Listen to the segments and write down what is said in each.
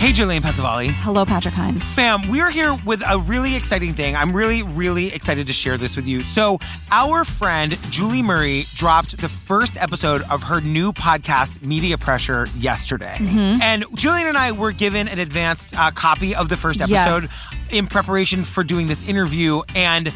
Hey, Julian Pensavalli. Hello, Patrick Hines. Fam, we're here with a really exciting thing. I'm really, really excited to share this with you. So our friend, Julie Murray, dropped the first episode of her new podcast, Media Pressure, yesterday. Mm-hmm. And Julian and I were given an advanced copy of the first episode in preparation for doing this interview. And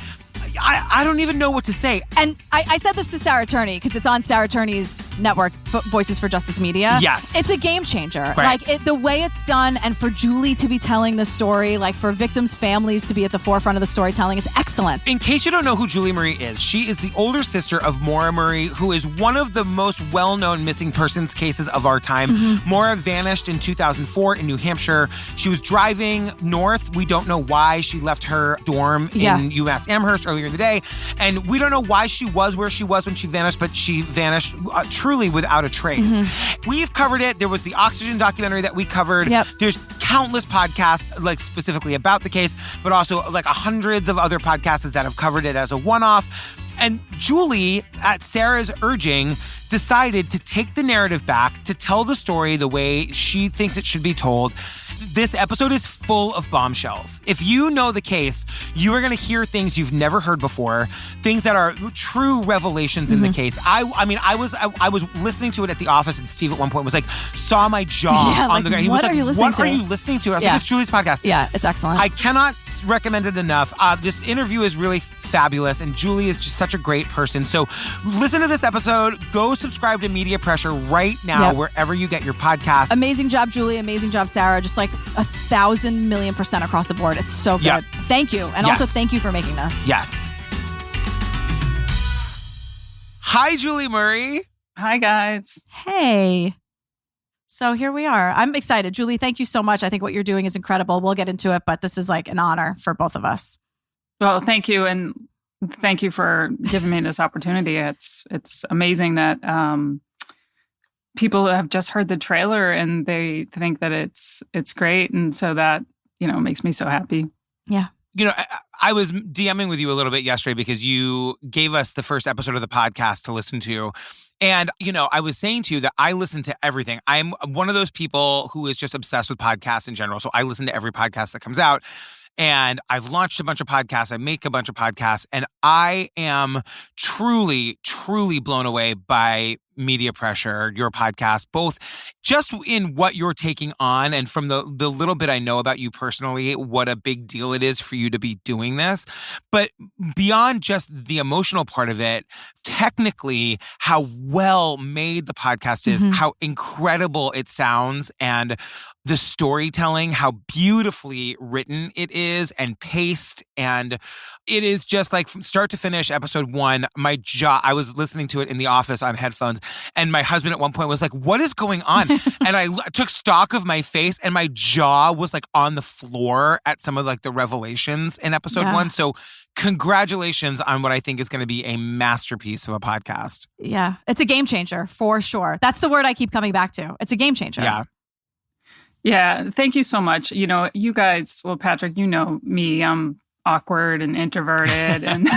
I don't even know what to say. And I said this to Sarah Turney because it's on Sarah Turney's network, Voices for Justice Media. Yes. It's a game changer. Right. Like, the way it's done, and for Julie to be telling the story, like for victims' families to be at the forefront of the storytelling, it's excellent. In case you don't know who Julie Murray is, she is the older sister of Maura Murray, who is one of the most well-known missing persons cases of our time. Mm-hmm. Maura vanished in 2004 in New Hampshire. She was driving north. We don't know why. She left her dorm in UMass Amherst earlier in the day. And we don't know why she was where she was when she vanished, but she vanished truly without a trace. Mm-hmm. We've covered it. There was the Oxygen documentary that we covered. Yep. There's countless podcasts, like specifically about the case, but also like hundreds of other podcasts that have covered it as a one-off. And Julie, at Sarah's urging, decided to take the narrative back, to tell the story the way she thinks it should be told. This episode is full of bombshells. If you know the case, you are going to hear things you've never heard before, things that are true revelations in the case. I was listening to it at the office, and Steve at one point was like, saw my jaw on the ground. He was like, what are you listening to? I was like, it's Julie's podcast. Yeah, it's excellent. I cannot recommend it enough. This interview is really fabulous, and Julie is just such a great person. So listen to this episode. Go subscribe to Media Pressure right now, wherever you get your podcasts. Amazing job, Julie. Amazing job, Sarah. Just like 1,000,000,000% across the board. It's so good. Yep. Thank you. And also thank you for making this. Yes. Hi, Julie Murray. Hi, guys. Hey. So here we are. I'm excited. Julie, thank you so much. I think what you're doing is incredible. We'll get into it, but this is like an honor for both of us. Well, thank you. And thank you for giving me this opportunity. It's amazing that people have just heard the trailer and they think that it's great. And so that, makes me so happy. Yeah. I was DMing with you a little bit yesterday because you gave us the first episode of the podcast to listen to. And, I was saying to you that I listen to everything. I'm one of those people who is just obsessed with podcasts in general. So I listen to every podcast that comes out. And I've launched a bunch of podcasts. I make a bunch of podcasts. And I am truly, truly blown away by Media Pressure, your podcast, both just in what you're taking on and from the little bit I know about you personally, what a big deal it is for you to be doing this. But beyond just the emotional part of it, technically, how well made the podcast is, how incredible it sounds, and the storytelling, how beautifully written it is and paced. And it is just like from start to finish, episode one, my jaw, I was listening to it in the office on headphones. And my husband at one point was like, what is going on? And I took stock of my face and my jaw was like on the floor at some of like the revelations in episode one. So congratulations on what I think is going to be a masterpiece of a podcast. Yeah. It's a game changer for sure. That's the word I keep coming back to. It's a game changer. Yeah. Yeah. Thank you so much. You guys, well, Patrick, you know me, I'm awkward and introverted. And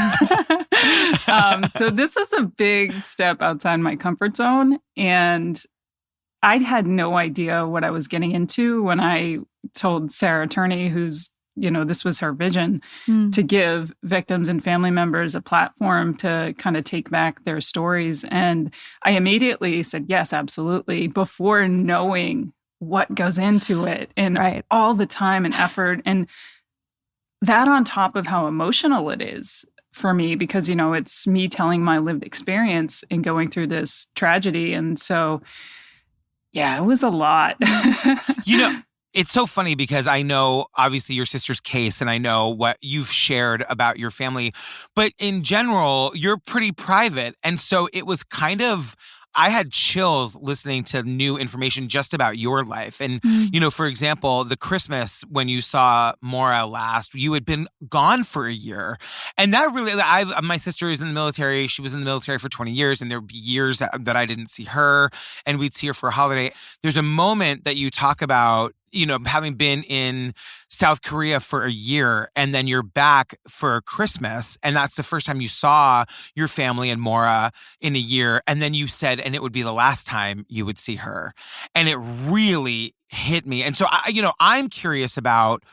so this is a big step outside my comfort zone. And I had no idea what I was getting into when I told Sarah Turney, who's, this was her vision, to give victims and family members a platform to kind of take back their stories. And I immediately said, yes, absolutely, before knowing what goes into it and all the time and effort. And that on top of how emotional it is for me, because, it's me telling my lived experience and going through this tragedy. And so, yeah, it was a lot. It's so funny because I know, obviously, your sister's case and I know what you've shared about your family. But in general, you're pretty private. And so it was kind of, I had chills listening to new information just about your life. And, for example, the Christmas when you saw Maura last, you had been gone for a year. And that really, my sister is in the military. She was in the military for 20 years. And there'd be years that I didn't see her. And we'd see her for a holiday. There's a moment that you talk about having been in South Korea for a year, and then you're back for Christmas, and that's the first time you saw your family and Maura in a year, and then you said, and it would be the last time you would see her. And it really hit me. And so, I'm curious about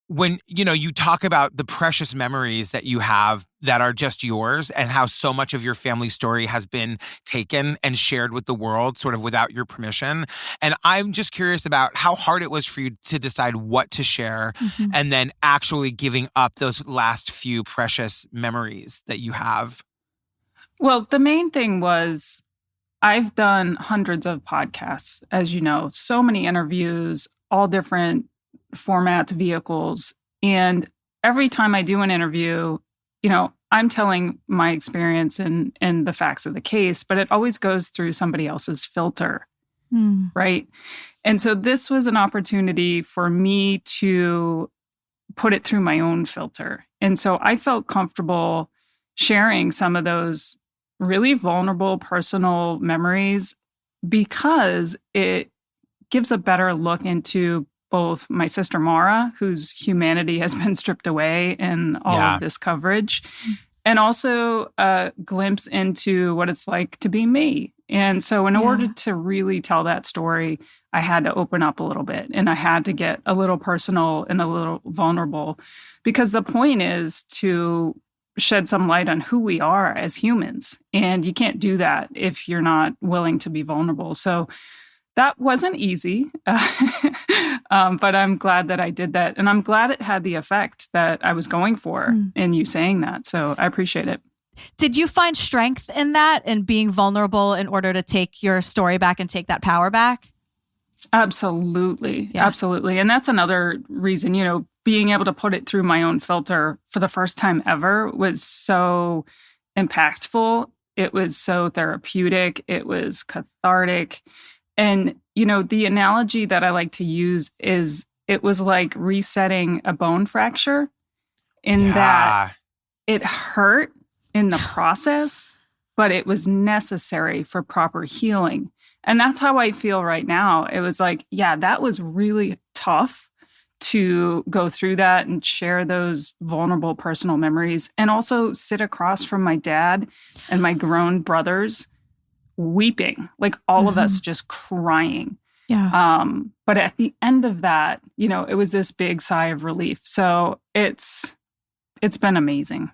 when, you talk about the precious memories that you have that are just yours, and how so much of your family story has been taken and shared with the world sort of without your permission. And I'm just curious about how hard it was for you to decide what to share, and then actually giving up those last few precious memories that you have. Well, the main thing was I've done hundreds of podcasts, as you know, so many interviews, all different formats, vehicles. And every time I do an interview, I'm telling my experience and the facts of the case, but it always goes through somebody else's filter, right? And so this was an opportunity for me to put it through my own filter. And so I felt comfortable sharing some of those really vulnerable personal memories because it gives a better look into both my sister Maura, whose humanity has been stripped away in all of this coverage, and also a glimpse into what it's like to be me. And so in order to really tell that story, I had to open up a little bit, and I had to get a little personal and a little vulnerable, because the point is to shed some light on who we are as humans. And you can't do that if you're not willing to be vulnerable. So that wasn't easy, but I'm glad that I did that. And I'm glad it had the effect that I was going for in you saying that. So I appreciate it. Did you find strength in that and being vulnerable in order to take your story back and take that power back? Absolutely. Yeah. Absolutely. And that's another reason, being able to put it through my own filter for the first time ever was so impactful. It was so therapeutic. It was cathartic. And, the analogy that I like to use is it was like resetting a bone fracture in that it hurt in the process, but it was necessary for proper healing. And that's how I feel right now. It was like, that was really tough to go through that and share those vulnerable personal memories, and also sit across from my dad and my grown brothers weeping, like all of us just crying. But at the end of that, it was this big sigh of relief. So it's been amazing.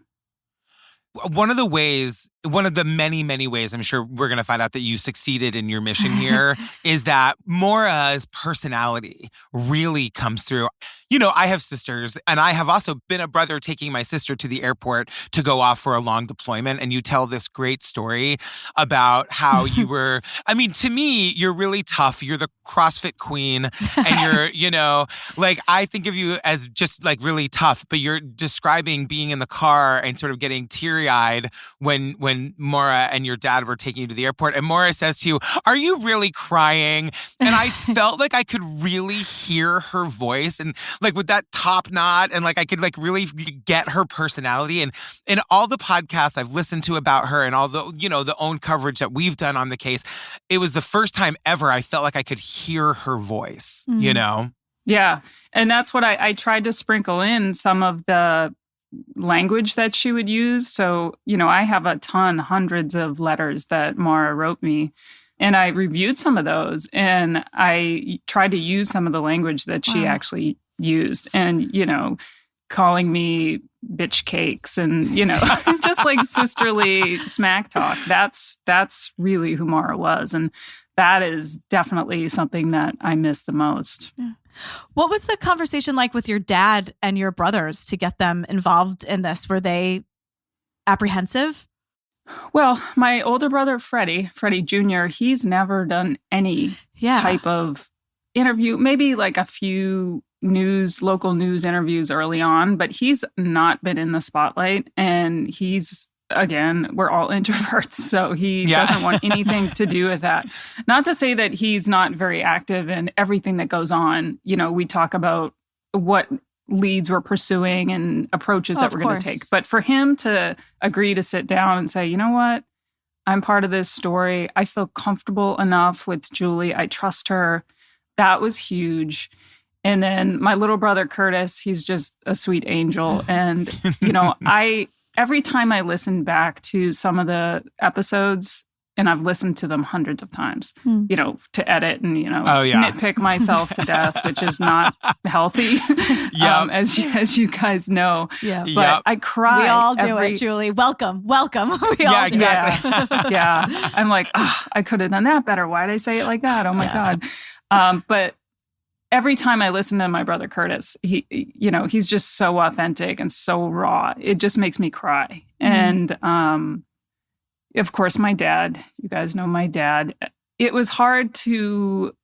One of the many, many ways I'm sure we're going to find out that you succeeded in your mission here is that Maura's personality really comes through. I have sisters, and I have also been a brother taking my sister to the airport to go off for a long deployment. And you tell this great story about how you were, to me, you're really tough. You're the CrossFit queen, and you're, I think of you as just like really tough, but you're describing being in the car and sort of getting teary-eyed when Maura and your dad were taking you to the airport. And Maura says to you, "Are you really crying?" And I felt like I could really hear her voice, and like with that top knot, and like I could like really get her personality. And in all the podcasts I've listened to about her, and all the, the own coverage that we've done on the case, it was the first time ever I felt like I could hear her voice, Yeah. And that's what I tried to sprinkle in some of the language that she would use. So, I have hundreds of letters that Maura wrote me, and I reviewed some of those, and I tried to use some of the language that she actually used, and, calling me bitch cakes and, just like sisterly smack talk. That's really who Maura was. And that is definitely something that I miss the most. Yeah. What was the conversation like with your dad and your brothers to get them involved in this? Were they apprehensive? Well, my older brother, Freddie Jr., he's never done any type of interview, maybe like a few local news interviews early on, but he's not been in the spotlight. And again, we're all introverts, so he doesn't want anything to do with that. Not to say that he's not very active in everything that goes on. We talk about what leads we're pursuing and approaches that we're going to take. But for him to agree to sit down and say, you know what, I'm part of this story. I feel comfortable enough with Julie. I trust her. That was huge. And then my little brother, Curtis, he's just a sweet angel. And, every time I listen back to some of the episodes, and I've listened to them hundreds of times, to edit and, nitpick myself to death, which is not healthy, as you guys know. Yeah. But I cry. We all do it, Julie. Welcome. We all do exactly. it. Yeah. I'm like, I could have done that better. Why did I say it like that? Oh, my God. But every time I listen to my brother Curtis, he's just so authentic and so raw. It just makes me cry. And of course, my dad, you guys know my dad. It was hard to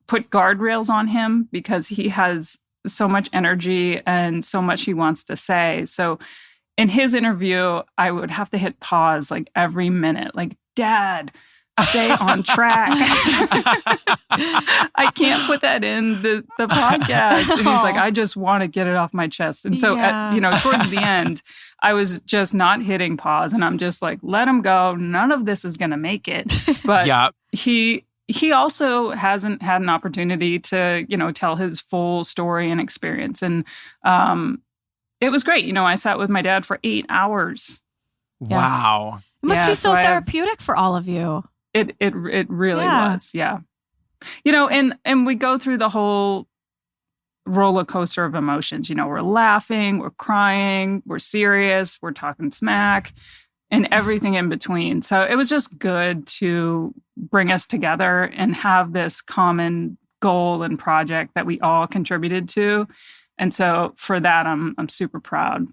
put guardrails on him because he has so much energy and so much he wants to say. So in his interview, I would have to hit pause like every minute, like, Dad, stay on track. I can't put that in the podcast. And he's like, I just want to get it off my chest. And so, towards the end, I was just not hitting pause. And I'm just like, let him go. None of this is going to make it. But he also hasn't had an opportunity to, tell his full story and experience. And it was great. I sat with my dad for 8 hours. Wow. It must be so therapeutic for all of you. It really was, yeah. And we go through the whole roller coaster of emotions. We're laughing, we're crying, we're serious, we're talking smack, and everything in between. So it was just good to bring us together and have this common goal and project that we all contributed to. And so for that, I'm super proud.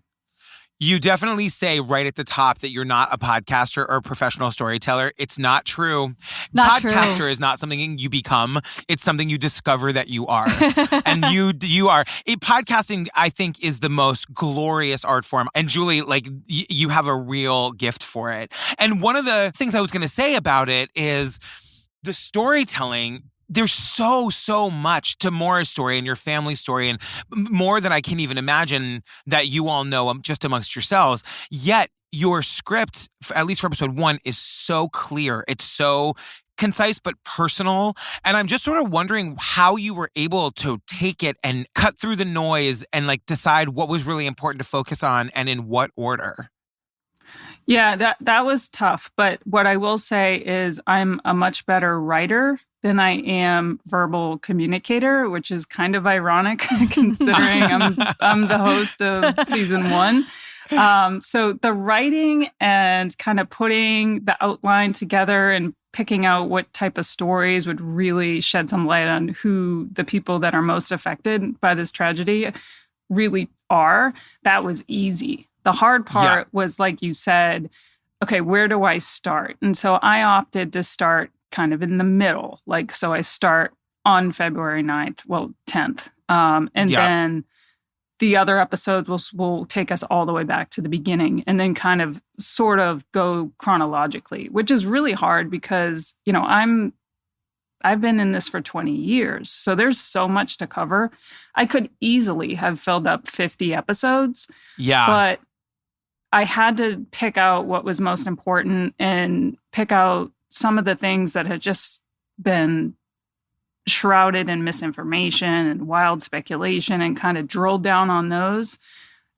You definitely say right at the top that you're not a podcaster or a professional storyteller. It's not true. Podcaster is not something you become. It's something you discover that you are. And you are. Podcasting, I think, is the most glorious art form. And Julie, you have a real gift for it. And one of the things I was going to say about it is the storytelling. There's so much to Maura's story and your family's story, and more than I can even imagine that you all know just amongst yourselves. Yet your script, at least for episode 1, is so clear. It's so concise but personal. And I'm just sort of wondering how you were able to take it and cut through the noise and decide what was really important to focus on and in what order. Yeah, that was tough. But what I will say is I'm a much better writer than I am verbal communicator, which is kind of ironic considering I'm the host of season 1. So the writing and kind of putting the outline together and picking out what type of stories would really shed some light on who the people that are most affected by this tragedy really are, that was easy. The hard part was, like you said, okay, where do I start? And so I opted to start kind of in the middle. So I start on February 9th, 10th. Then the other episodes will take us all the way back to the beginning and then kind of sort of go chronologically, which is really hard because, I've been in this for 20 years. So there's so much to cover. I could easily have filled up 50 episodes. Yeah. But I had to pick out what was most important and pick out some of the things that had just been shrouded in misinformation and wild speculation and kind of drilled down on those,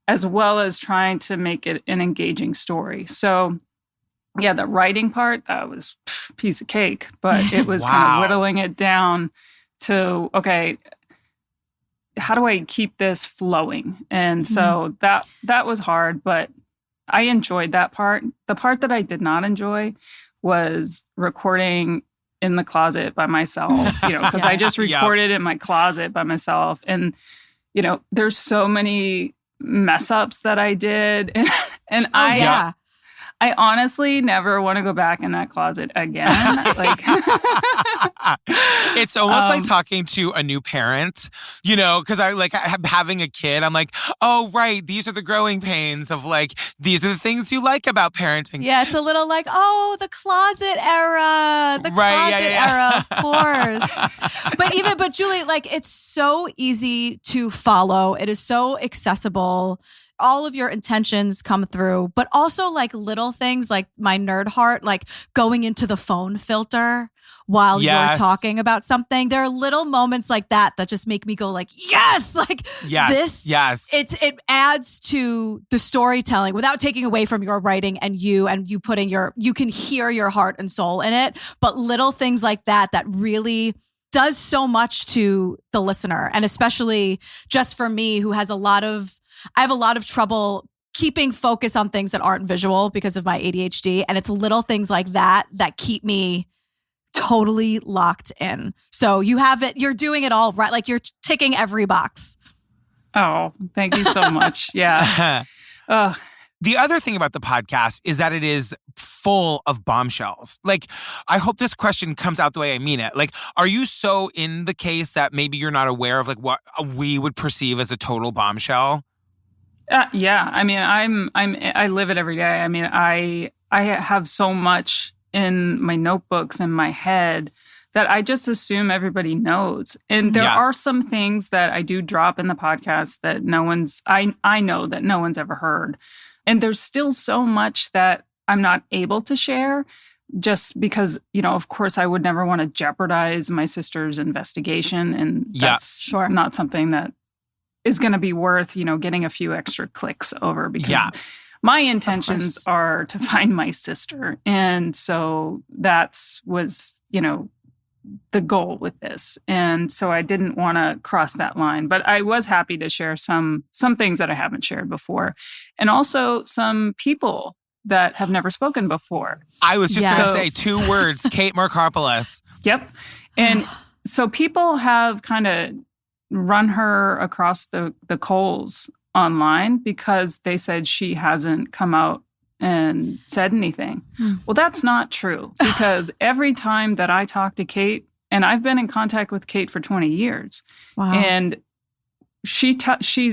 as well as trying to make it an engaging story. So, yeah, the writing part, that was a piece of cake, but it was kind of whittling it down to, okay, how do I keep this flowing? And so that was hard, but I enjoyed that part. The part that I did not enjoy was recording in the closet by myself, because I just recorded in my closet by myself. And, there's so many mess ups that I did. And I honestly never want to go back in that closet again. It's almost like talking to a new parent, because I'm having a kid. I'm like, oh, right. These are the growing pains of these are the things you like about parenting. Yeah, it's a little the closet era, era, of course. But Julie, it's so easy to follow. It is so accessible. all of your intentions come through, but also like little things like my nerd heart, like going into the phone filter while you're talking about something. There are little moments like that that just make me go like, yes, like this. It adds to the storytelling without taking away from your writing and you putting you can hear your heart and soul in it. But little things like that really does so much to the listener. And especially just for me, who has I have a lot of trouble keeping focus on things that aren't visual because of my ADHD. And it's little things like that keep me totally locked in. So you're doing it all right. Like you're ticking every box. Oh, thank you so much. Yeah. The other thing about the podcast is that it is full of bombshells. Like, I hope this question comes out the way I mean it. Like, are you so in the case that maybe you're not aware of like what we would perceive as a total bombshell? Yeah. I mean, I live it every day. I mean, I have so much in my notebooks in my head that I just assume everybody knows. And there are some things that I do drop in the podcast that I know that no one's ever heard. And there's still so much that I'm not able to share just because, of course I would never want to jeopardize my sister's investigation. And that's not something that is going to be worth, getting a few extra clicks over because my intentions are to find my sister. And so was, the goal with this. And so I didn't want to cross that line, but I was happy to share some things that I haven't shared before. And also some people that have never spoken before. I was just going to say 2 words, Kate Markopoulos. Yep. And so people have kind of run her across the coals online because they said she hasn't come out and said anything. Well, that's not true because every time that I talk to Kate, and I've been in contact with Kate for 20 years, and she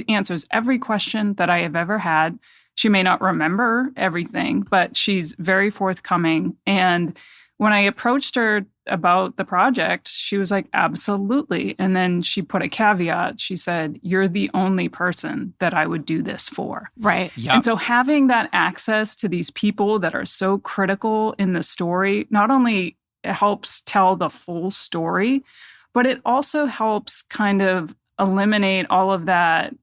answers every question that I have ever had. She may not remember everything, but she's very forthcoming. And when I approached her about the project, she was like, absolutely. And then she put a caveat. She said, you're the only person that I would do this for. Right. Yep. And so having that access to these people that are so critical in the story, not only helps tell the full story, but it also helps kind of eliminate all of that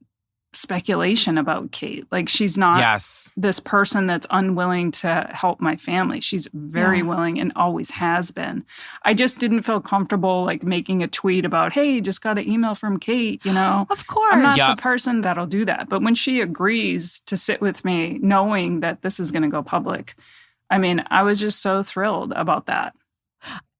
speculation about Kate. Like she's not this person that's unwilling to help my family. She's very willing and always has been. I just didn't feel comfortable like making a tweet about, hey, just got an email from Kate, Of course. I'm not the person that'll do that. But when she agrees to sit with me, knowing that this is going to go public, I mean, I was just so thrilled about that.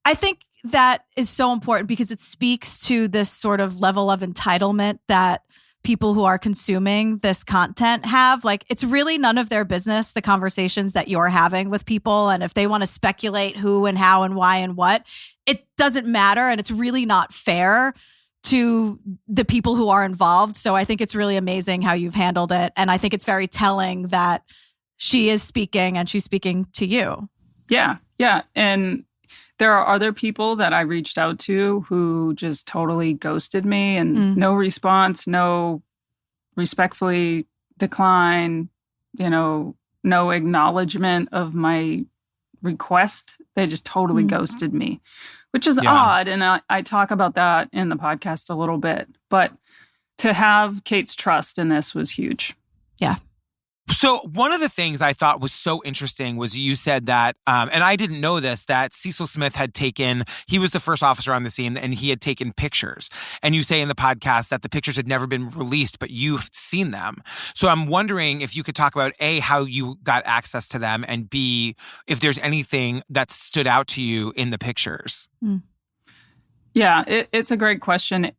I think that is so important because it speaks to this sort of level of entitlement that people who are consuming this content have. Like, it's really none of their business, the conversations that you're having with people. And if they want to speculate who and how and why and what, it doesn't matter. And it's really not fair to the people who are involved. So I think it's really amazing how you've handled it. And I think it's very telling that she is speaking and she's speaking to you. Yeah. Yeah. And there are other people that I reached out to who just totally ghosted me and no response, no respectfully decline, no acknowledgement of my request. They just totally ghosted me, which is odd. And I talk about that in the podcast a little bit. But to have Kate's trust in this was huge. Yeah. So one of the things I thought was so interesting was you said that, and I didn't know this, that Cecil Smith he was the first officer on the scene and he had taken pictures. And you say in the podcast that the pictures had never been released, but you've seen them. So I'm wondering if you could talk about A, how you got access to them, and B, if there's anything that stood out to you in the pictures. Yeah, it's a great question.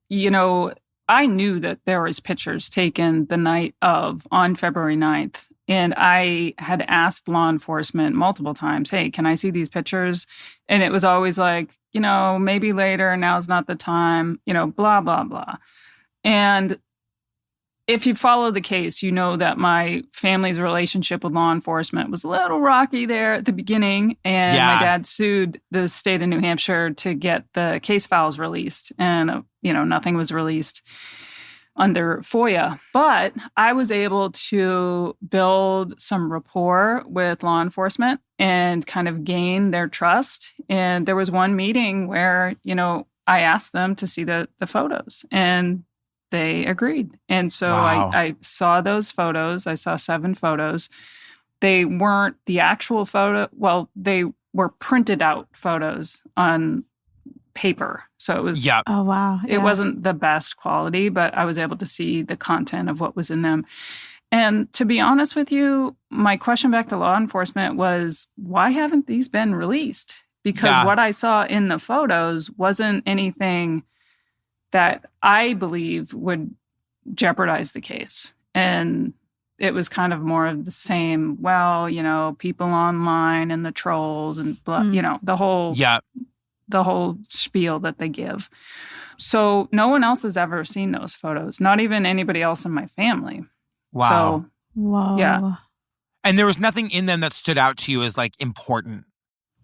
I knew that there was pictures taken the night on February 9th. And I had asked law enforcement multiple times, hey, can I see these pictures? And it was always like, maybe later, now's not the time, blah, blah, blah. And if you follow the case, you know that my family's relationship with law enforcement was a little rocky there at the beginning. And my dad sued the state of New Hampshire to get the case files released. And, nothing was released. under FOIA. But I was able to build some rapport with law enforcement and kind of gain their trust. And there was one meeting where, I asked them to see the photos, and they agreed. And so Wow. I saw those photos. I saw 7 photos. They weren't the actual photo. Well, they were printed out photos on paper. So it was, Yep. Oh, wow. it wasn't the best quality, but I was able to see the content of what was in them. And to be honest with you, my question back to law enforcement was, why haven't these been released? Because what I saw in the photos wasn't anything that I believe would jeopardize the case. And it was kind of more of the same, people online and the trolls and the whole spiel that they give. So no one else has ever seen those photos, not even anybody else in my family. Wow. So, Whoa. Yeah. And there was nothing in them that stood out to you as like important.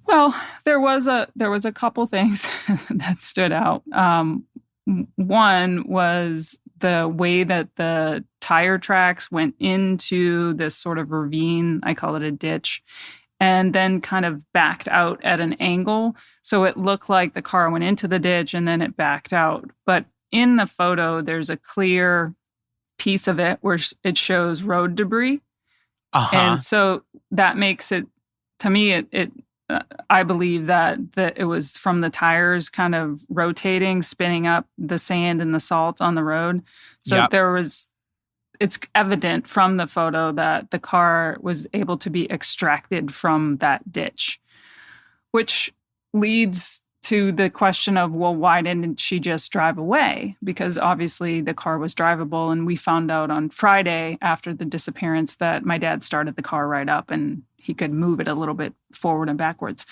Well, there was a couple things that stood out. One was the way that the tire tracks went into this sort of ravine. I call it a ditch. And then kind of backed out at an angle. So it looked like the car went into the ditch and then it backed out. But in the photo, there's a clear piece of it where it shows road debris. Uh-huh. And so that makes it, to me, I believe that it was from the tires kind of rotating, spinning up the sand and the salt on the road. So it's evident from the photo that the car was able to be extracted from that ditch, which leads to the question of, well, why didn't she just drive away? Because obviously the car was drivable, and we found out on Friday after the disappearance that my dad started the car right up and he could move it a little bit forward and backwards.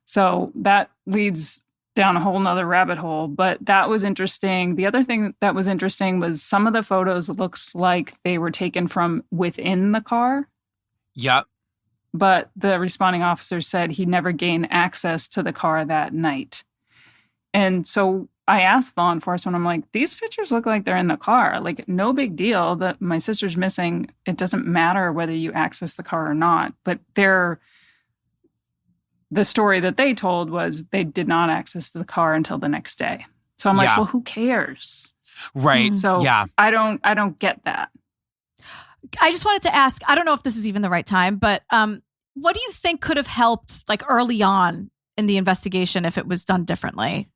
So that leads down a whole nother rabbit hole, but that was interesting. The other thing that was interesting was some of the photos looked like they were taken from within the car. Yep. But the responding officer said he never gained access to the car that night. And so I asked law enforcement, I'm like, these pictures look like they're in the car. Like, no big deal that my sister's missing. It doesn't matter whether you access the car or not. But the story that they told was they did not access the car until the next day. So I'm like, well, who cares? Right. So I don't get that. I just wanted to ask, I don't know if this is even the right time, but what do you think could have helped like early on in the investigation if it was done differently?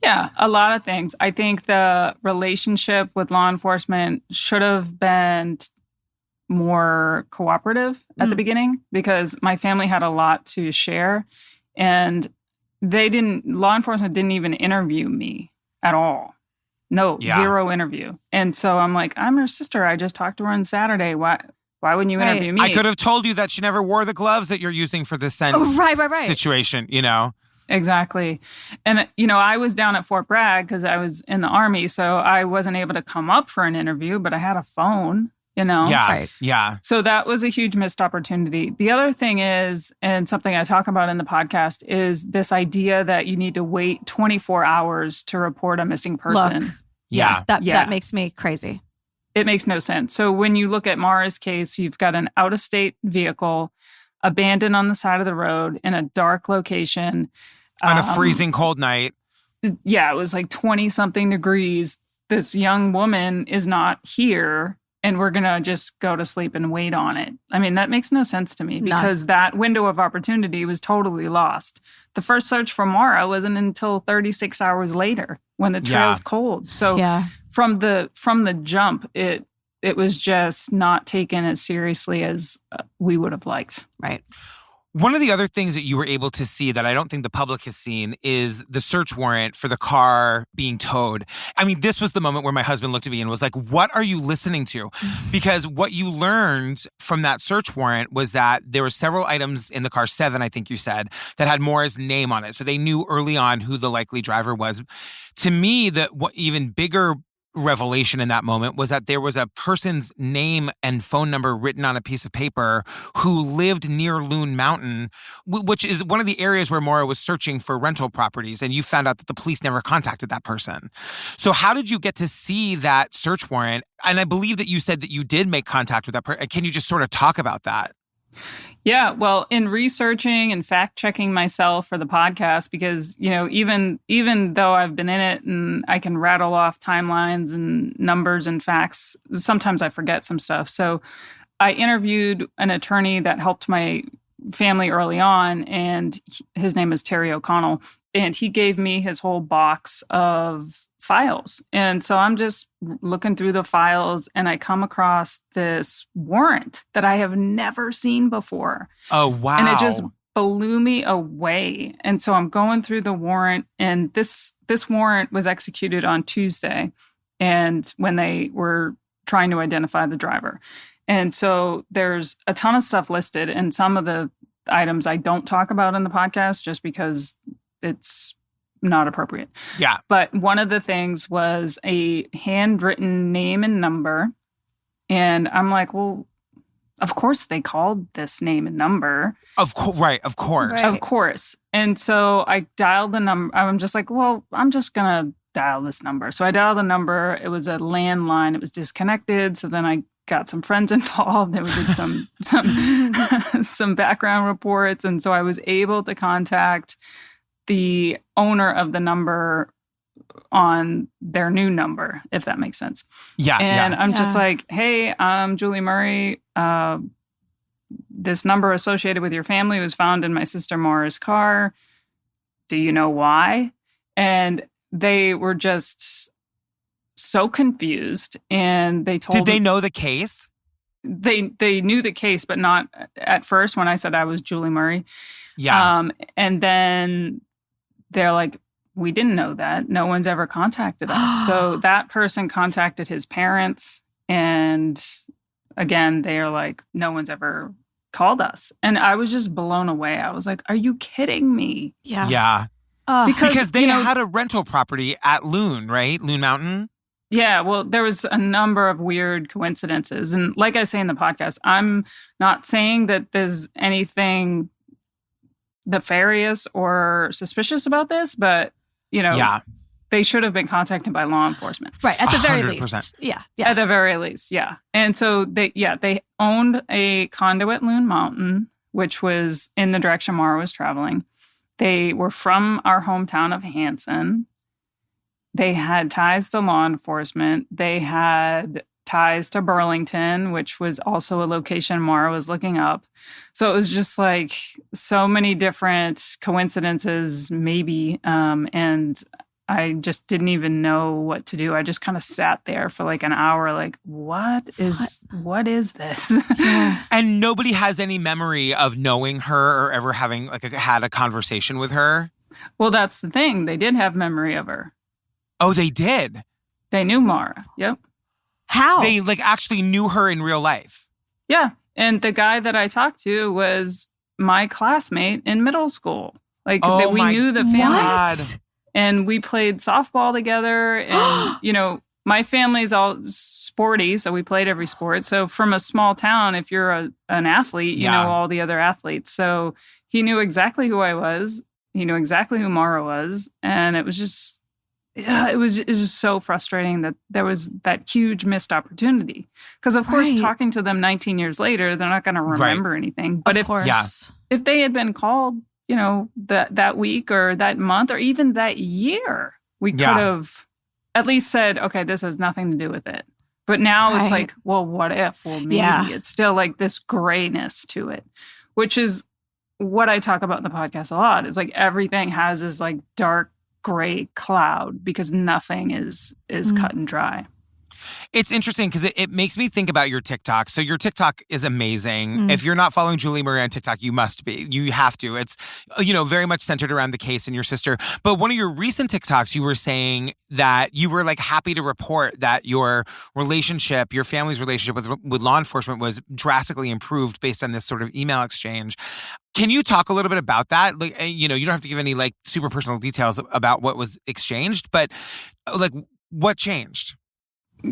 Yeah, a lot of things. I think the relationship with law enforcement should have been more cooperative at the beginning, because my family had a lot to share, and law enforcement didn't even interview me at all. No, zero interview. And so I'm like, I'm her sister. I just talked to her on Saturday. Why wouldn't you interview me? I could have told you that she never wore the gloves that you're using for this situation, Exactly. And, I was down at Fort Bragg because I was in the Army, so I wasn't able to come up for an interview, but I had a phone, Yeah. So that was a huge missed opportunity. The other thing is, and something I talk about in the podcast, is this idea that you need to wait 24 hours to report a missing person. Look, that makes me crazy. It makes no sense. So when you look at Maura's case, you've got an out-of-state vehicle abandoned on the side of the road in a dark location. On a freezing cold night. Yeah, it was like 20-something degrees. This young woman is not here, and we're going to just go to sleep and wait on it. I mean, that makes no sense to me, because that window of opportunity was totally lost. The first search for Maura wasn't until 36 hours later when the trail's cold. So from the jump, it was just not taken as seriously as we would have liked. Right. One of the other things that you were able to see that I don't think the public has seen is the search warrant for the car being towed. I mean, this was the moment where my husband looked at me and was like, what are you listening to? Because what you learned from that search warrant was that there were several items in the car, 7, I think you said, that had Maura's name on it. So they knew early on who the likely driver was. To me, what even bigger revelation in that moment was that there was a person's name and phone number written on a piece of paper who lived near Loon Mountain, which is one of the areas where Maura was searching for rental properties. And you found out that the police never contacted that person. So how did you get to see that search warrant? And I believe that you said that you did make contact with that person. Can you just sort of talk about that? Yeah, well, in researching and fact-checking myself for the podcast, because, even though I've been in it and I can rattle off timelines and numbers and facts, sometimes I forget some stuff. So I interviewed an attorney that helped my family early on, and his name is Terry O'Connell, and he gave me his whole box of files. And so I'm just looking through the files and I come across this warrant that I have never seen before. Oh, wow. And it just blew me away. And so I'm going through the warrant, and this warrant was executed on Tuesday, and when they were trying to identify the driver. And so there's a ton of stuff listed, and some of the items I don't talk about in the podcast just because it's not appropriate. Yeah. But one of the things was a handwritten name and number. And I'm like, well, of course they called this name and number. Of course. Right. Of course. Right. Of course. And so I dialed the number. I'm just like, well, I'm just going to dial this number. So I dialed the number. It was a landline. It was disconnected. So then I got some friends involved. They did some background reports. And so I was able to contact the owner of the number on their new number, if that makes sense. Yeah. And I'm just like, hey, I'm Julie Murray. This number associated with your family was found in my sister Maura's car. Do you know why? And they were just so confused. And they told Did they know the case? They knew the case, but not at first when I said I was Julie Murray. Yeah. And then they're like, we didn't know that. No one's ever contacted us. So that person contacted his parents. And again, they are like, no one's ever called us. And I was just blown away. I was like, are you kidding me? Yeah. Yeah. Because they had a rental property at Loon, right? Loon Mountain. Yeah, well, there was a number of weird coincidences. And like I say in the podcast, I'm not saying that there's anything nefarious or suspicious about this, but, they should have been contacted by law enforcement. Right, at the very 100%. least. Yeah. At the very least, yeah. And so they owned a condo at Loon Mountain, which was in the direction Maura was traveling. They were from our hometown of Hanson. They had ties to law enforcement. They had ties to Burlington, which was also a location Maura was looking up. So it was just like so many different coincidences, maybe. And I just didn't even know what to do. I just kind of sat there for like an hour, like, what is this? Yeah. And nobody has any memory of knowing her or ever having had a conversation with her? Well, that's the thing. They did have memory of her. Oh, they did? They knew Maura. Yep. How? They actually knew her in real life? Yeah. And the guy that I talked to was my classmate in middle school. We knew the family. What? And we played softball together. And, my family's all sporty, so we played every sport. So from a small town, if you're an athlete, you know all the other athletes. So he knew exactly who I was. He knew exactly who Maura was. And it was just... Yeah, it was just so frustrating that there was that huge missed opportunity. Because, of course, talking to them 19 years later, they're not going to remember anything. But if they had been called, that week or that month or even that year, we could have at least said, okay, this has nothing to do with it. But now it's like, well, what if? Well, maybe it's still like this grayness to it, which is what I talk about in the podcast a lot. It's like everything has this like dark gray cloud because nothing is cut and dry. It's interesting because it makes me think about your TikTok. So your TikTok is amazing. If you're not following Julie Murray on TikTok, you must be. You have to. It's, very much centered around the case and your sister. But one of your recent TikToks, you were saying that you were happy to report that your family's relationship with law enforcement was drastically improved based on this sort of email exchange. Can you talk a little bit about that? You don't have to give any super personal details about what was exchanged, but what changed?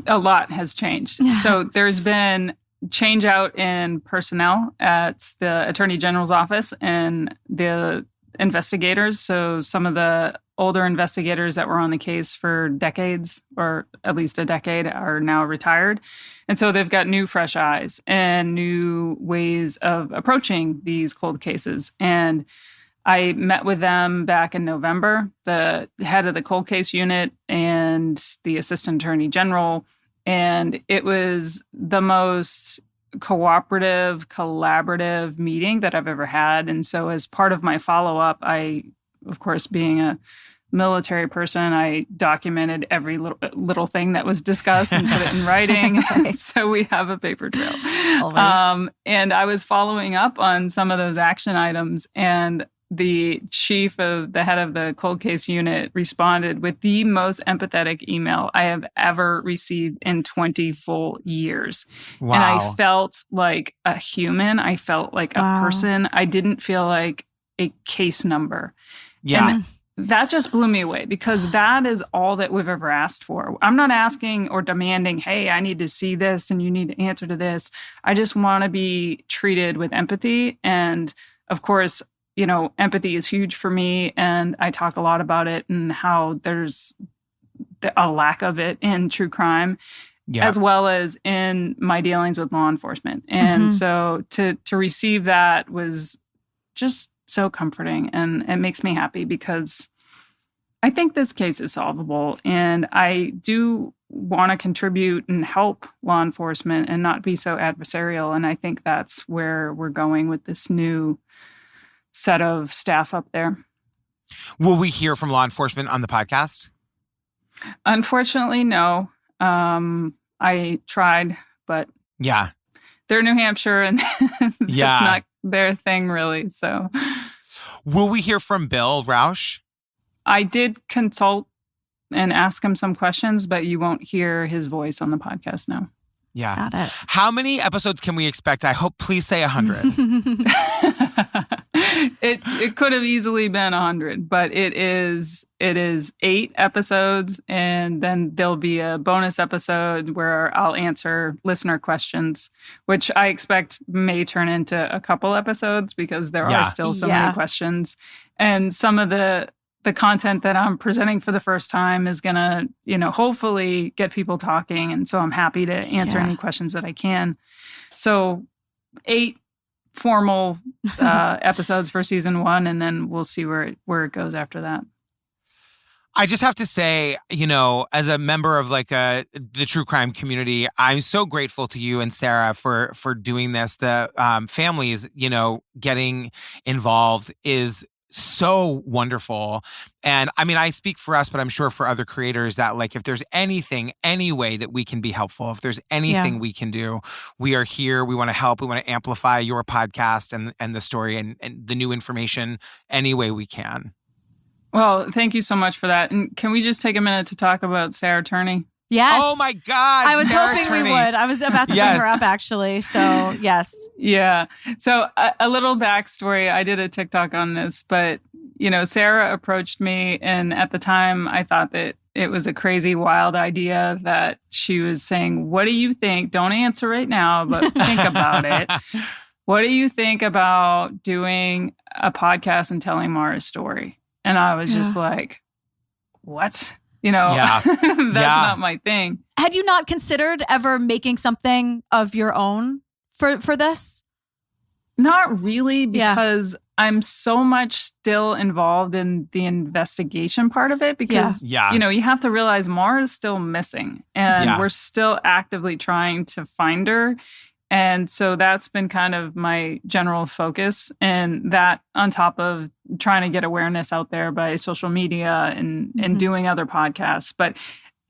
A lot has changed. So there's been change out in personnel at the Attorney General's office and the investigators. So some of the older investigators that were on the case for decades, or at least a decade, are now retired. And so they've got new fresh eyes and new ways of approaching these cold cases. And I met with them back in November, the head of the cold case unit and the assistant attorney general. And it was the most cooperative, collaborative meeting that I've ever had. And so as part of my follow-up, I, of course, being a military person, I documented every little thing that was discussed and put it in writing. So we have a paper trail. And I was following up on some of those action items, and the head of the cold case unit responded with the most empathetic email I have ever received in 20 full years. Wow. And I felt like a human. I felt like a person. I didn't feel like a case number. Yeah. And that just blew me away, because that is all that we've ever asked for. I'm not asking or demanding, hey, I need to see this and you need to answer to this. I just want to be treated with empathy. And of course, empathy is huge for me, and I talk a lot about it and how there's a lack of it in true crime, as well as in my dealings with law enforcement. And so to receive that was just so comforting, and it makes me happy, because I think this case is solvable, and I do want to contribute and help law enforcement and not be so adversarial. And I think that's where we're going with this new set of staff up there. Will we hear from law enforcement on the podcast? Unfortunately, no. I tried, but they're New Hampshire, and it's not their thing really. So, will we hear from Bill Rausch? I did consult and ask him some questions, but you won't hear his voice on the podcast now. Yeah. Got it. How many episodes can we expect? I hope, please say 100. It could have easily been 100, but it is 8 episodes, and then there'll be a bonus episode where I'll answer listener questions, which I expect may turn into a couple episodes, because there are still so many questions. And some of the content that I'm presenting for the first time is going to, hopefully get people talking. And so I'm happy to answer any questions that I can. So 8 formal episodes for season 1, and then we'll see where it goes after that. I just have to say, as a member of the true crime community, I'm so grateful to you and Sarah for doing this. The families, getting involved is so wonderful. And I mean, I speak for us, but I'm sure for other creators that if there's anything, any way that we can be helpful, if there's anything we can do, we are here. We want to help. We want to amplify your podcast and the story and the new information any way we can. Well, thank you so much for that. And can we just take a minute to talk about Sarah Turney? Yes. Oh my God. I was Sarah hoping Turney. we would. I was about to bring her up, actually. So, yes. Yeah. So a little backstory. I did a TikTok on this, but, Sarah approached me, and at the time I thought that it was a crazy, wild idea that she was saying, what do you think? Don't answer right now, but think about it. What do you think about doing a podcast and telling Maura's story? And I was just like, what? That's not my thing. Had you not considered ever making something of your own for this? Not really, because I'm so much still involved in the investigation part of it, because, you have to realize Maura is still missing, and we're still actively trying to find her. And so that's been kind of my general focus, and that on top of trying to get awareness out there by social media and doing other podcasts. But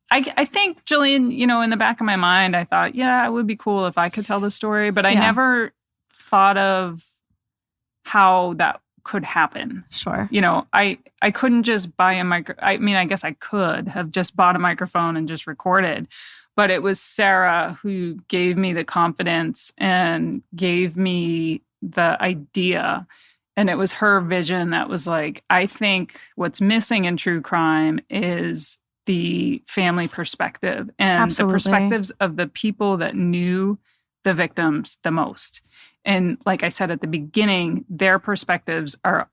I think, Gillian, in the back of my mind, I thought, it would be cool if I could tell the story, but I never thought of how that could happen. Sure. I couldn't just buy a I mean, I guess I could have just bought a microphone and just recorded. But it was Sarah who gave me the confidence and gave me the idea. And it was her vision that was like, I think what's missing in true crime is the family perspective and Absolutely. the perspectives of the people that knew the victims the most. And like I said at the beginning, their perspectives are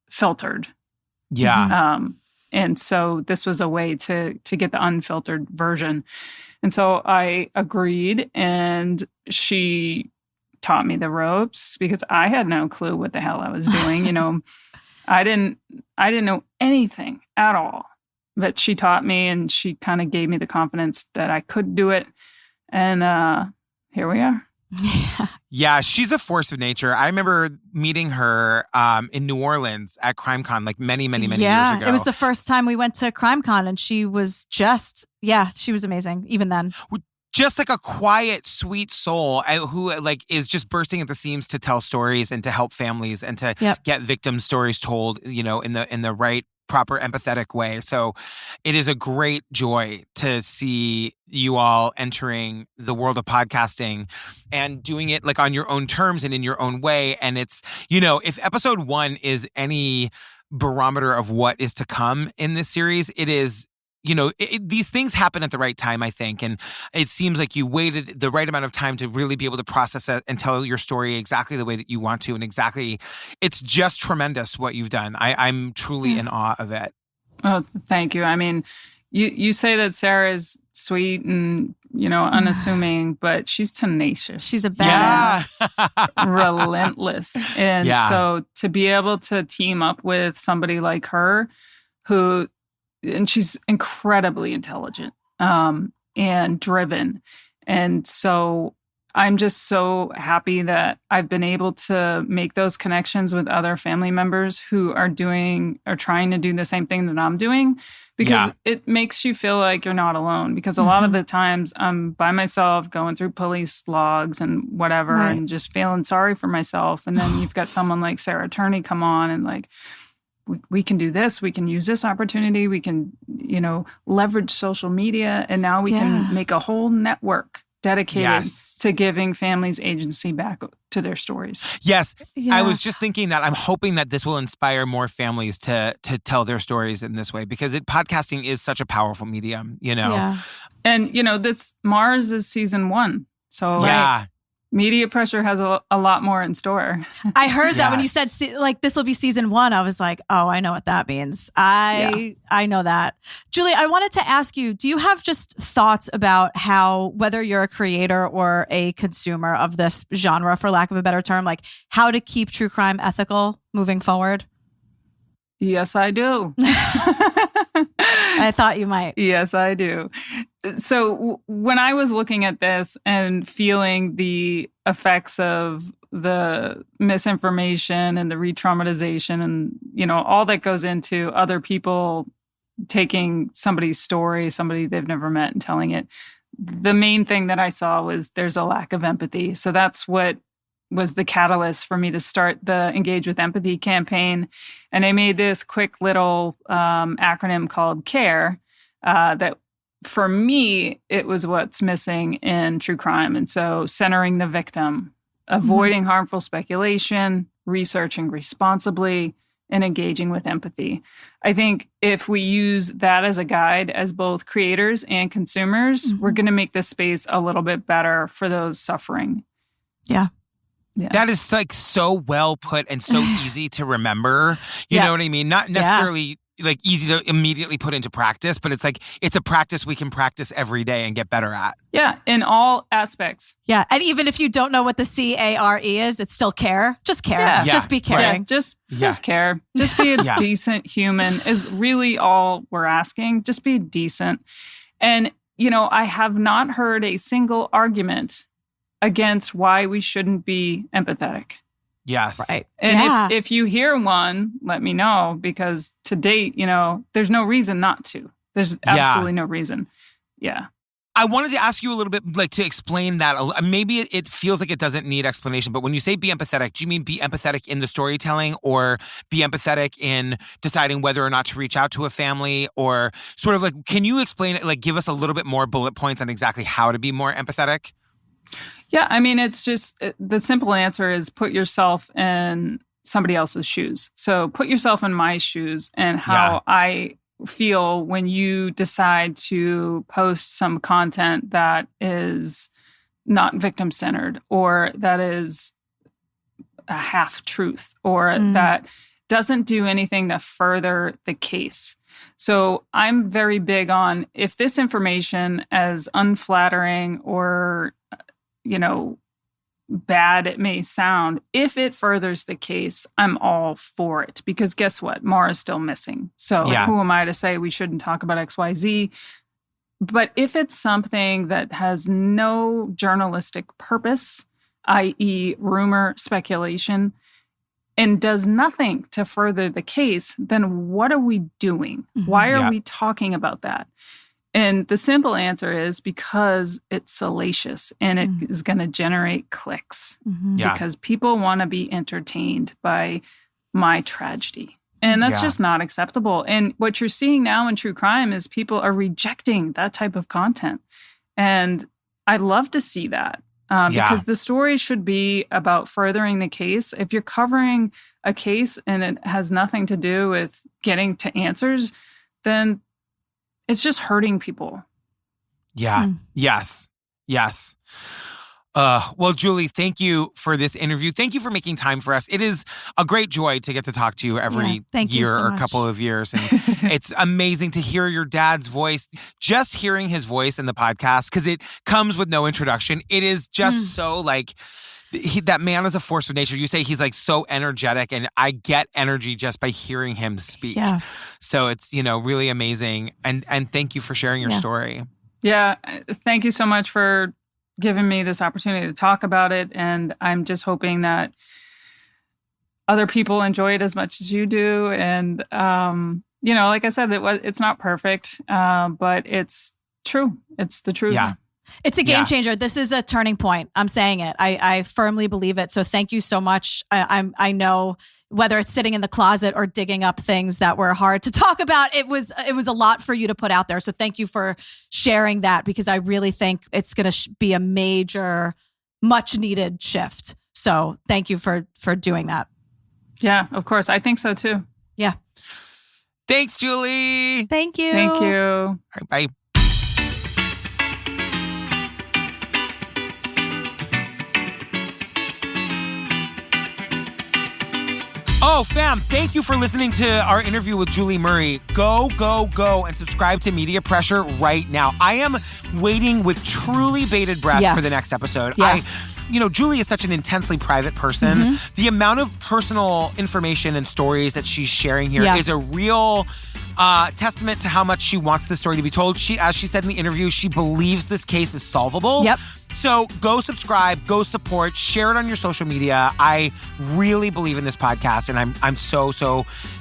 filtered. Yeah. And so this was a way to get the unfiltered version. And so I agreed, and she taught me the ropes because I had no clue what the hell I was doing. I didn't know anything at all, but she taught me, and she kind of gave me the confidence that I could do it. And here we are. Yeah, she's a force of nature. I remember meeting her in New Orleans at CrimeCon like many years ago. Yeah, it was the first time we went to CrimeCon, and she was she was amazing even then. Just like a quiet, sweet soul who like is just bursting at the seams to tell stories and to help families and to get victim stories told, in the right, proper, empathetic way. So it is a great joy to see you all entering the world of podcasting and doing it like on your own terms and in your own way. And it's, if episode 1 is any barometer of what is to come in this series, it is, these things happen at the right time, I think. And it seems like you waited the right amount of time to really be able to process it and tell your story exactly the way that you want to. And it's just tremendous what you've done. I'm truly in awe of it. Oh, thank you. I mean, you say that Sarah is sweet and, unassuming, but she's tenacious. She's a badass. Relentless. And so to be able to team up with somebody like her and she's incredibly intelligent and driven. And so I'm just so happy that I've been able to make those connections with other family members who are trying to do the same thing that I'm doing, because it makes you feel like you're not alone. Because a lot of the times I'm by myself going through police logs and whatever, and just feeling sorry for myself. And then you've got someone like Sarah Turney come on and like, we can do this. We can use this opportunity. We can, leverage social media. And now we can make a whole network dedicated to giving families agency back to their stories. Yes. Yeah. I was just thinking that I'm hoping that this will inspire more families to tell their stories in this way, because podcasting is such a powerful medium, Yeah. And, this Mars is season 1. So media pressure has a lot more in store. I heard that when you said this will be season 1, I was like, oh, I know what that means. I know that. Julie, I wanted to ask you, do you have just thoughts about how, whether you're a creator or a consumer of this genre, for lack of a better term, like how to keep true crime ethical moving forward? Yes, I do. I thought you might. Yes, I do. So when I was looking at this and feeling the effects of the misinformation and the re-traumatization and, all that goes into other people taking somebody's story, somebody they've never met, and telling it, the main thing that I saw was there's a lack of empathy. So that's what was the catalyst for me to start the Engage with Empathy campaign. And I made this quick little acronym called CARE that for me, it was what's missing in true crime. And so centering the victim, avoiding harmful speculation, researching responsibly, and engaging with empathy. I think if we use that as a guide as both creators and consumers, we're going to make this space a little bit better for those suffering. Yeah. Yeah. That is like so well put and so easy to remember. You know what I mean? Not necessarily like easy to immediately put into practice, but it's like, it's a practice we can practice every day and get better at. Yeah, in all aspects. Yeah, and even if you don't know what the CARE is, it's still care. Just care. Yeah. Just be caring. Yeah, just care. Just be a decent human is really all we're asking. Just be decent. And, I have not heard a single argument against why we shouldn't be empathetic. Yes. Right. And if you hear one, let me know, because to date, there's no reason not to. There's absolutely no reason. Yeah. I wanted to ask you a little bit, like, to explain that. Maybe it feels like it doesn't need explanation, but when you say be empathetic, do you mean be empathetic in the storytelling, or be empathetic in deciding whether or not to reach out to a family, or sort of like, can you explain it, like give us a little bit more bullet points on exactly how to be more empathetic? Yeah, I mean, it's just the simple answer is put yourself in somebody else's shoes. So put yourself in my shoes and how I feel when you decide to post some content that is not victim-centered, or that is a half-truth, or that doesn't do anything to further the case. So I'm very big on, if this information, as unflattering or, bad it may sound, if it furthers the case, I'm all for it. Because guess what? Maura's still missing. So who am I to say we shouldn't talk about XYZ? But if it's something that has no journalistic purpose, i.e. rumor, speculation, and does nothing to further the case, then what are we doing? Why are we talking about that? And the simple answer is because it's salacious and it is going to generate clicks. Because people want to be entertained by my tragedy. And that's just not acceptable. And what you're seeing now in true crime is people are rejecting that type of content. And I love to see that. Because the story should be about furthering the case. If you're covering a case and it has nothing to do with getting to answers, then it's just hurting people. Yeah. Yes. Well, Julie, thank you for this interview. Thank you for making time for us. It is a great joy to get to talk to you every year or a couple of years. And it's amazing to hear your dad's voice. Just hearing his voice in the podcast, because it comes with no introduction. It is just so like, that man is a force of nature. You say he's like so energetic, and I get energy just by hearing him speak. Yeah. So it's, really amazing. And thank you for sharing your story. Yeah. Thank you so much for giving me this opportunity to talk about it. And I'm just hoping that other people enjoy it as much as you do. And, like I said, it's not perfect, but it's true. It's the truth. Yeah. It's a game changer. This is a turning point. I'm saying it. I firmly believe it. So thank you so much. I know whether it's sitting in the closet or digging up things that were hard to talk about, it was a lot for you to put out there. So thank you for sharing that, because I really think it's going to be a major, much needed shift. So thank you for doing that. Yeah, of course. I think so too. Yeah. Thanks, Julie. Thank you. Thank you. All right, bye. Oh, fam, thank you for listening to our interview with Julie Murray. Go and subscribe to Media Pressure right now. I am waiting with truly bated breath for the next episode. Yeah. Julie is such an intensely private person. The amount of personal information and stories that she's sharing here is a real testament to how much she wants this story to be told. As she said in the interview, she believes this case is solvable. Yep. So go subscribe, go support, share it on your social media. I really believe in this podcast, and I'm so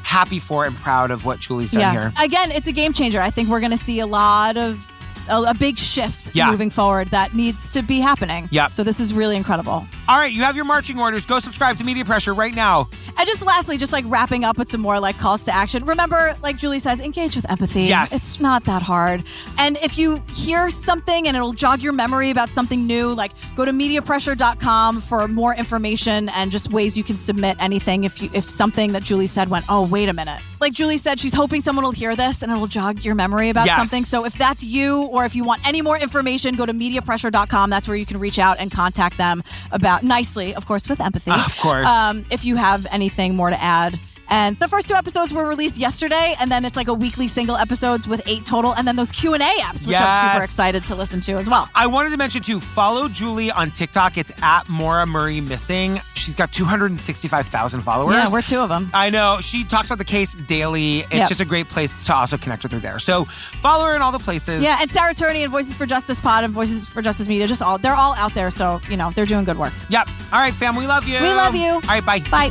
happy for and proud of what Julie's done here. Again, it's a game changer. I think we're going to see a big shift moving forward that needs to be happening. Yep. So this is really incredible. All right, you have your marching orders. Go subscribe to Media Pressure right now. And just lastly, just like wrapping up with some more like calls to action. Remember, like Julie says, engage with empathy. Yes. It's not that hard. And if you hear something and it'll jog your memory about something new, like go to mediapressure.com for more information and just ways you can submit anything if something that Julie said went, oh, wait a minute. Like Julie said, she's hoping someone will hear this and it'll jog your memory about something. So if that's you, or if you want any more information, go to mediapressure.com. That's where you can reach out and contact them about, nicely, of course, with empathy. Of course. If you have anything more to add. And the first 2 episodes were released yesterday, and then it's like a weekly single episodes with 8 total, and then those Q&A apps, which I'm super excited to listen to as well. I wanted to mention too, follow Julie on TikTok. It's at Maura Murray Missing. She's got 265,000 followers. Yeah, we're 2 of them. I know. She talks about the case daily. It's just a great place to also connect with her there. So follow her in all the places. Yeah, and Sarah Turney and Voices for Justice Pod and Voices for Justice Media, they're all out there. So, they're doing good work. Yep. All right, fam, we love you. We love you. All right, bye. Bye.